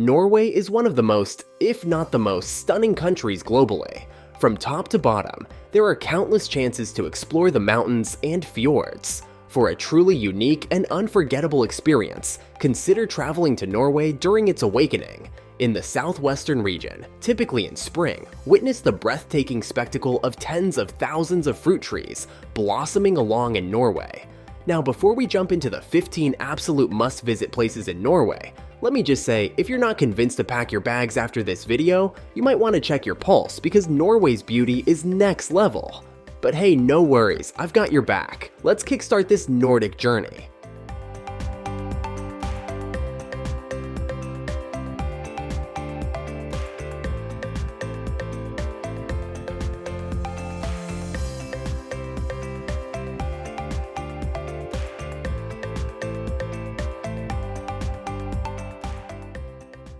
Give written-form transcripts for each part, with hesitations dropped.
Norway is one of the most, if not the most, stunning countries globally. From top to bottom, there are countless chances to explore the mountains and fjords. For a truly unique and unforgettable experience, consider traveling to Norway during its awakening. In the southwestern region, typically in spring, witness the breathtaking spectacle of tens of thousands of fruit trees blossoming along in Norway. Now, before we jump into the 15 absolute must-visit places in Norway, let me just say, if you're not convinced to pack your bags after this video, you might want to check your pulse because Norway's beauty is next level. But hey, no worries, I've got your back. Let's kickstart this Nordic journey.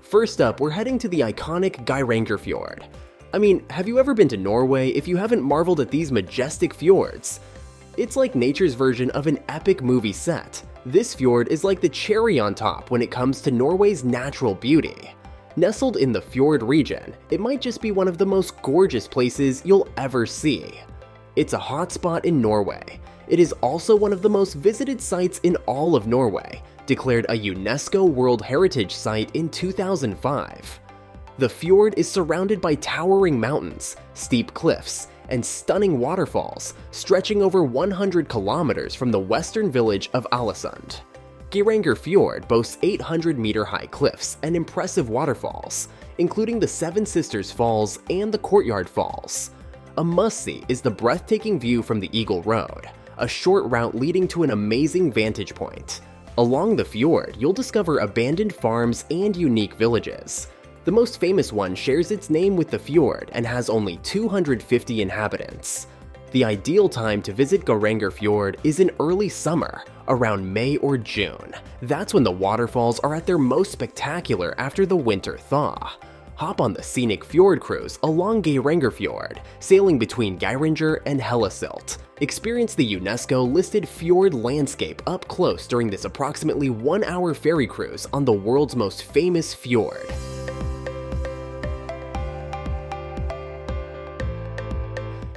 First up, we're heading to the iconic Geirangerfjord. I mean, have you ever been to Norway if you haven't marveled at these majestic fjords? It's like nature's version of an epic movie set. This fjord is like the cherry on top when it comes to Norway's natural beauty. Nestled in the fjord region, it might just be one of the most gorgeous places you'll ever see. It's a hotspot in Norway. It is also one of the most visited sites in all of Norway, declared a UNESCO World Heritage Site in 2005. The fjord is surrounded by towering mountains, steep cliffs, and stunning waterfalls stretching over 100 kilometers from the western village of ALESUND. Geirangerfjord boasts 800-meter-high cliffs and impressive waterfalls, including the Seven Sisters Falls and the Courtyard Falls. A must-see is the breathtaking view from the Eagle Road, a short route leading to an amazing vantage point. Along the fjord, you'll discover abandoned farms and unique villages. The most famous one shares its name with the fjord and has only 250 inhabitants. The ideal time to visit Geirangerfjord is in early summer, around May or June. That's when the waterfalls are at their most spectacular after the winter thaw. Hop on the scenic fjord cruise along Geirangerfjord, sailing between Geiranger and ALESUND. Experience the UNESCO-listed fjord landscape up close during this approximately 1-hour ferry cruise on the world's most famous fjord.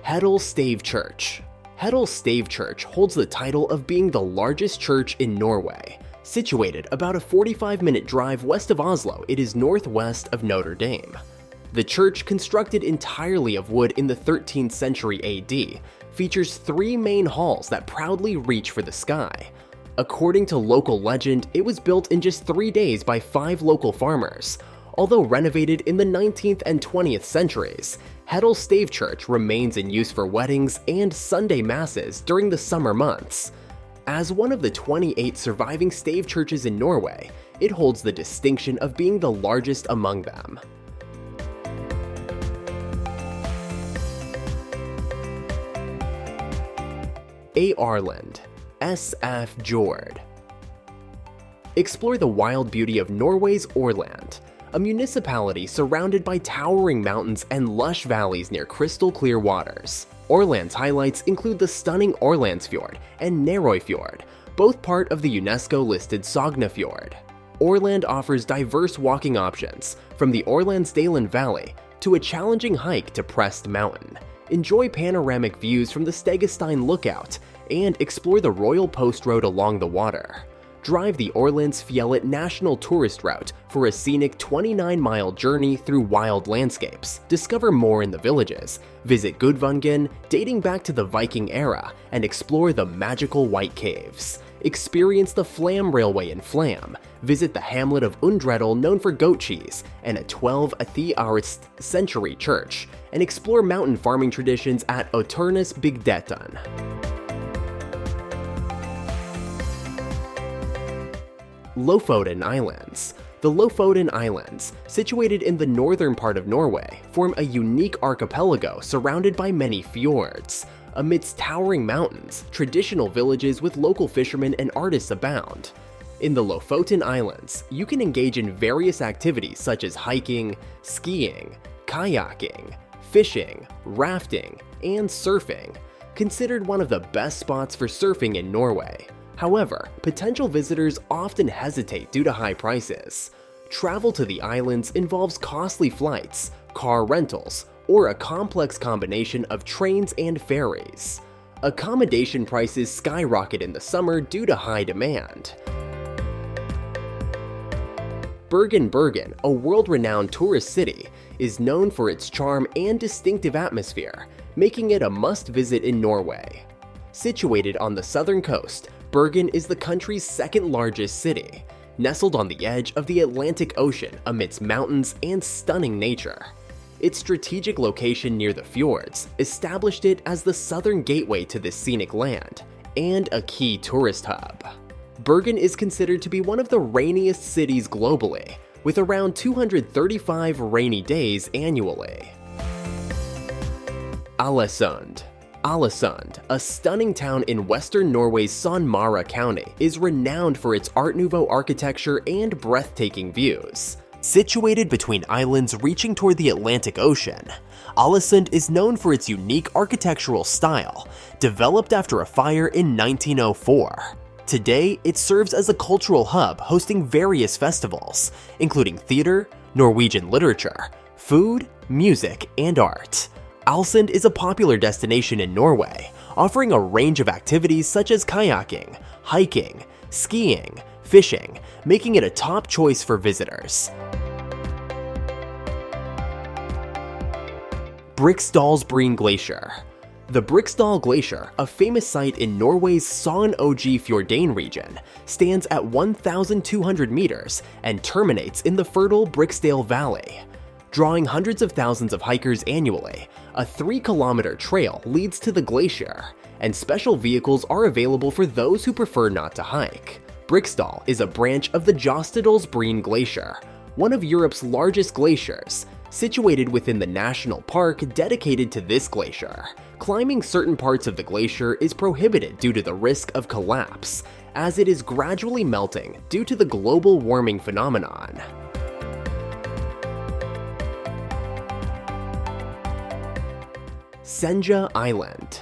HEDDAL Stave Church. HEDDAL Stave Church holds the title of being the largest church in Norway. Situated about a 45-minute drive west of Oslo, it is northwest of Notre Dame. The church, constructed entirely of wood in the 13th century AD, features 3 main halls that proudly reach for the sky. According to local legend, it was built in just 3 days by 5 local farmers. Although renovated in the 19th and 20th centuries, HEDDAL Stave Church remains in use for weddings and Sunday masses during the summer months. As one of the 28 surviving stave churches in Norway, it holds the distinction of being the largest among them. AURLAND, SFJORD. Explore the wild beauty of Norway's AURLAND, a municipality surrounded by towering mountains and lush valleys near crystal-clear waters. AURLAND's highlights include the stunning AURLANDSFjord and Norøyfjord, both part of the UNESCO-listed SOGNEFJORD. AURLAND offers diverse walking options, from the Aurlandsdalen Valley to a challenging hike to Prest Mountain. Enjoy panoramic views from the Stegestein Lookout and explore the Royal Post Road along the water. Drive the Aurlandsfjellet National Tourist Route for a scenic 29-mile journey through wild landscapes. Discover more in the villages, visit Gudvangen, dating back to the Viking era, and explore the magical White Caves. Experience the Flam Railway in Flam, visit the hamlet of Undredal known for goat cheese, and a 12th century church, and explore mountain farming traditions at Oternes Bygdetan. Lofoten Islands. The Lofoten Islands, situated in the northern part of Norway, form a unique archipelago surrounded by many fjords. Amidst towering mountains, traditional villages with local fishermen and artists abound. In the Lofoten Islands, you can engage in various activities such as hiking, skiing, kayaking, fishing, rafting, and surfing. Considered one of the best spots for surfing in Norway. However, potential visitors often hesitate due to high prices. Travel to the islands involves costly flights, car rentals, or a complex combination of trains and ferries. Accommodation prices skyrocket in the summer due to high demand. Bergen, a world-renowned tourist city, is known for its charm and distinctive atmosphere, making it a must-visit in Norway. Situated on the southern coast, Bergen is the country's second-largest city, nestled on the edge of the Atlantic Ocean amidst mountains and stunning nature. Its strategic location near the fjords established it as the southern gateway to this scenic land and a key tourist hub. Bergen is considered to be one of the rainiest cities globally, with around 235 rainy days annually. ALESUND. ALESUND, a stunning town in western Norway's Sonmara County, is renowned for its Art Nouveau architecture and breathtaking views. Situated between islands reaching toward the Atlantic Ocean, ALESUND is known for its unique architectural style, developed after a fire in 1904. Today, it serves as a cultural hub hosting various festivals, including theater, Norwegian literature, food, music, and art. ALESUND is a popular destination in Norway, offering a range of activities such as kayaking, hiking, skiing, fishing, making it a top choice for visitors. BRIKSDALSBREEN Glacier. The Briksdal Glacier, a famous site in Norway's SOGNEFJORD region, stands at 1,200 meters and terminates in the fertile Briksdal Valley. Drawing hundreds of thousands of hikers annually, a 3-kilometer trail leads to the glacier, and special vehicles are available for those who prefer not to hike. Briksdal is a branch of the STAVE Glacier, one of Europe's largest glaciers, situated within the national park dedicated to this glacier. Climbing certain parts of the glacier is prohibited due to the risk of collapse, as it is gradually melting due to the global warming phenomenon. SENJA Island.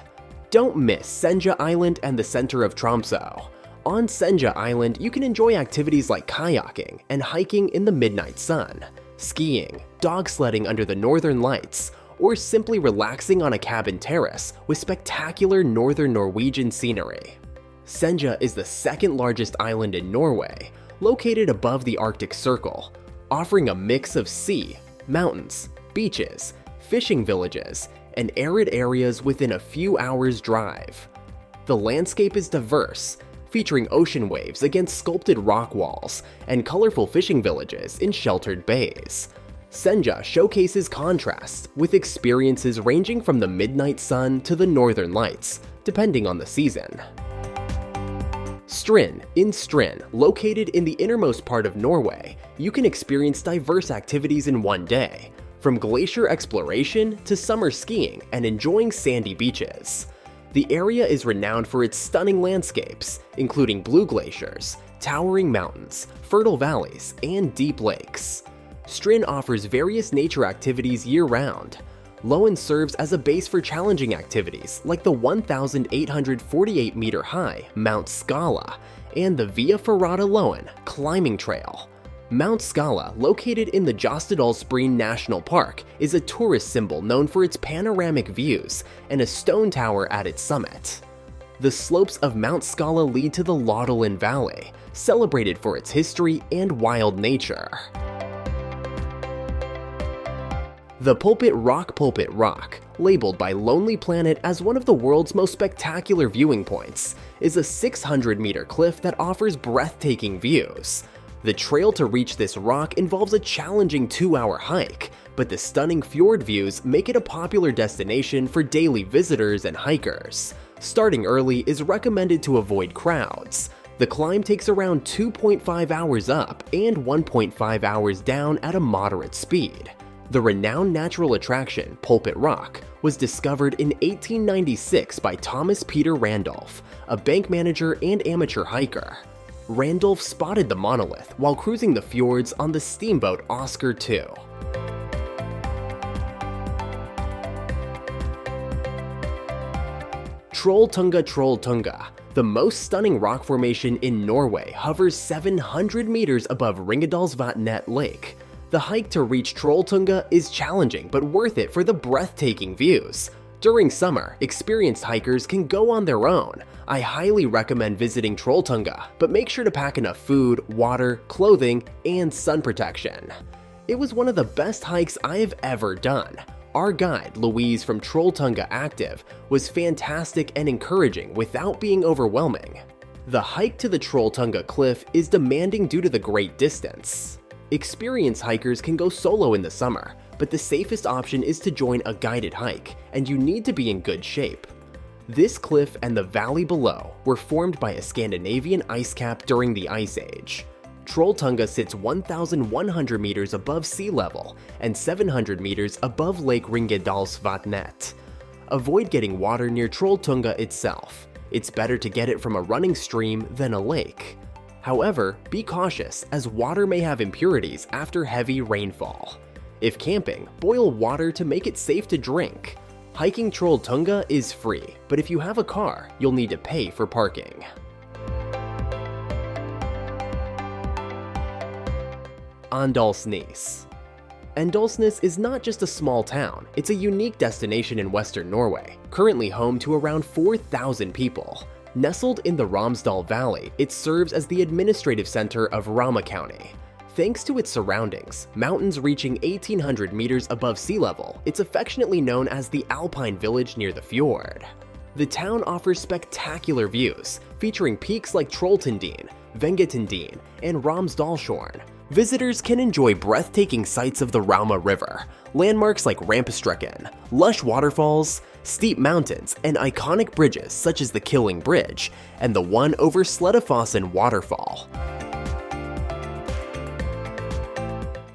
Don't miss SENJA Island and the center of Tromsø. On SENJA Island, you can enjoy activities like kayaking and hiking in the midnight sun, skiing, dog sledding under the northern lights, or simply relaxing on a cabin terrace with spectacular northern Norwegian scenery. SENJA is the second largest island in Norway, located above the Arctic Circle, offering a mix of sea, mountains, beaches, fishing villages, and arid areas within a few hours' drive. The landscape is diverse, featuring ocean waves against sculpted rock walls and colorful fishing villages in sheltered bays. SENJA showcases contrasts with experiences ranging from the midnight sun to the northern lights, depending on the season. STRYN. In STRYN, located in the innermost part of Norway, you can experience diverse activities in one day, from glacier exploration to summer skiing and enjoying sandy beaches. The area is renowned for its stunning landscapes, including blue glaciers, towering mountains, fertile valleys, and deep lakes. STRYN offers various nature activities year-round. Loen serves as a base for challenging activities like the 1,848-meter-high Mount Skala and the Via Ferrata Loen climbing trail. Mount Skala, located in the Geirangerfjord National Park, is a tourist symbol known for its panoramic views and a stone tower at its summit. The slopes of Mount Skala lead to the Laudelin Valley, celebrated for its history and wild nature. The Pulpit Rock, labeled by Lonely Planet as one of the world's most spectacular viewing points, is a 600-meter cliff that offers breathtaking views. The trail to reach this rock involves a challenging 2-hour hike, but the stunning fjord views make it a popular destination for daily visitors and hikers. Starting early is recommended to avoid crowds. The climb takes around 2.5 hours up and 1.5 hours down at a moderate speed. The renowned natural attraction, Pulpit Rock, was discovered in 1896 by Thomas Peter Randolph, a bank manager and amateur hiker. Randolph spotted the monolith while cruising the fjords on the steamboat Oscar II. TROLLTUNGA. The most stunning rock formation in Norway hovers 700 meters above Ringadalsvatnet Lake. The hike to reach TROLLTUNGA is challenging but worth it for the breathtaking views. During summer, experienced hikers can go on their own. I highly recommend visiting TROLLTUNGA, but make sure to pack enough food, water, clothing, and sun protection. It was one of the best hikes I have ever done. Our guide, Louise from TROLLTUNGA Active, was fantastic and encouraging without being overwhelming. The hike to the TROLLTUNGA cliff is demanding due to the great distance. Experienced hikers can go solo in the summer, but the safest option is to join a guided hike, and you need to be in good shape. This cliff and the valley below were formed by a Scandinavian ice cap during the Ice Age. TROLLTUNGA sits 1,100 meters above sea level and 700 meters above Lake Ringadalsvatnet. Avoid getting water near TROLLTUNGA itself. It's better to get it from a running stream than a lake. However, be cautious as water may have impurities after heavy rainfall. If camping, boil water to make it safe to drink. Hiking TROLLTUNGA is free, but if you have a car, you'll need to pay for parking. ÅNDALSNES. Åndalsnes is not just a small town, it's a unique destination in western Norway, currently home to around 4,000 people. Nestled in the Romsdal Valley, it serves as the administrative center of Rauma County. Thanks to its surroundings, mountains reaching 1,800 meters above sea level, it's affectionately known as the Alpine Village near the fjord. The town offers spectacular views, featuring peaks like Trolltundien, Vengetundien, and Romsdalsfjorden. Visitors can enjoy breathtaking sights of the Rauma River, landmarks like Rampestrekken, lush waterfalls, steep mountains, and iconic bridges such as the Killing Bridge and the one over Slettafossen waterfall.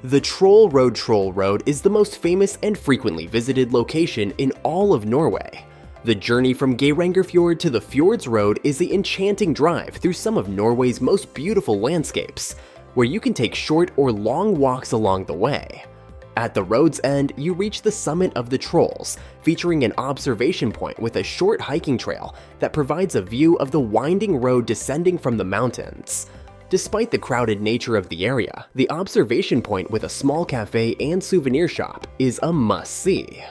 The Troll Road is the most famous and frequently visited location in all of Norway. The journey from Geirangerfjord to the Fjords Road is the enchanting drive through some of Norway's most beautiful landscapes, where you can take short or long walks along the way. At the road's end, you reach the summit of the Trolls, featuring an observation point with a short hiking trail that provides a view of the winding road descending from the mountains. Despite the crowded nature of the area, the observation point with a small cafe and souvenir shop is a must-see.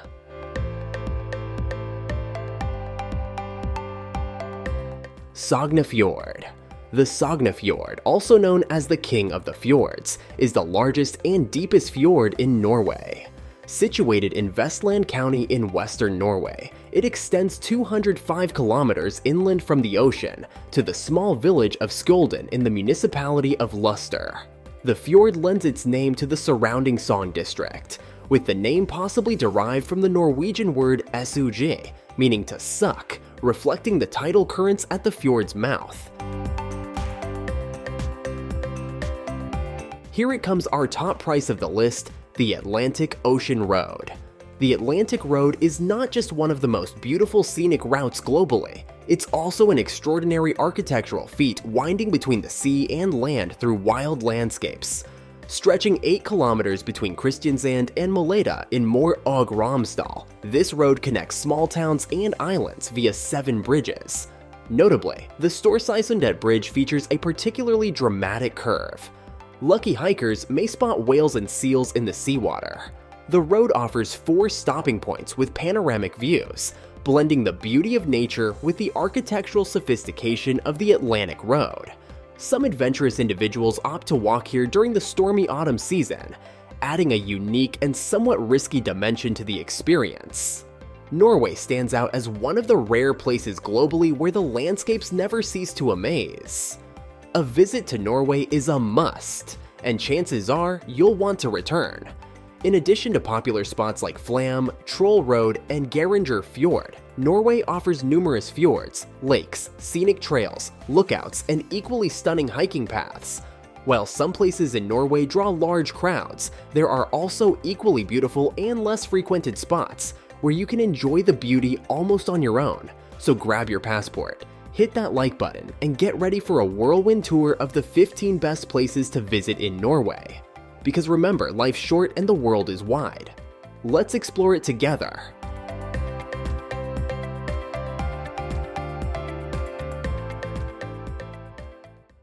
SOGNEFJORD. The SOGNEFJORD, also known as the King of the Fjords, is the largest and deepest fjord in Norway. Situated in Vestland County in western Norway, it extends 205 kilometers inland from the ocean to the small village of Skjolden in the municipality of Luster. The fjord lends its name to the surrounding Sogn district, with the name possibly derived from the Norwegian word SUG, meaning to suck, reflecting the tidal currents at the fjord's mouth. Here it comes our top price of the list, the Atlantic Ocean Road. The Atlantic Road is not just one of the most beautiful scenic routes globally, it's also an extraordinary architectural feat winding between the sea and land through wild landscapes. Stretching 8 kilometers between Kristiansand and Moleda in Møre og Romsdal, this road connects small towns and islands via 7 bridges. Notably, the Storseisundet Bridge features a particularly dramatic curve. Lucky hikers may spot whales and seals in the seawater. The road offers 4 stopping points with panoramic views, blending the beauty of nature with the architectural sophistication of the Atlantic Road. Some adventurous individuals opt to walk here during the stormy autumn season, adding a unique and somewhat risky dimension to the experience. Norway stands out as one of the rare places globally where the landscapes never cease to amaze. A visit to Norway is a must, and chances are you'll want to return. In addition to popular spots like Flam, Troll Road, and Geirangerfjord, Norway offers numerous fjords, lakes, scenic trails, lookouts, and equally stunning hiking paths. While some places in Norway draw large crowds, there are also equally beautiful and less frequented spots where you can enjoy the beauty almost on your own. So grab your passport, hit that like button, and get ready for a whirlwind tour of the 15 best places to visit in Norway. Because remember, life's short and the world is wide. Let's explore it together.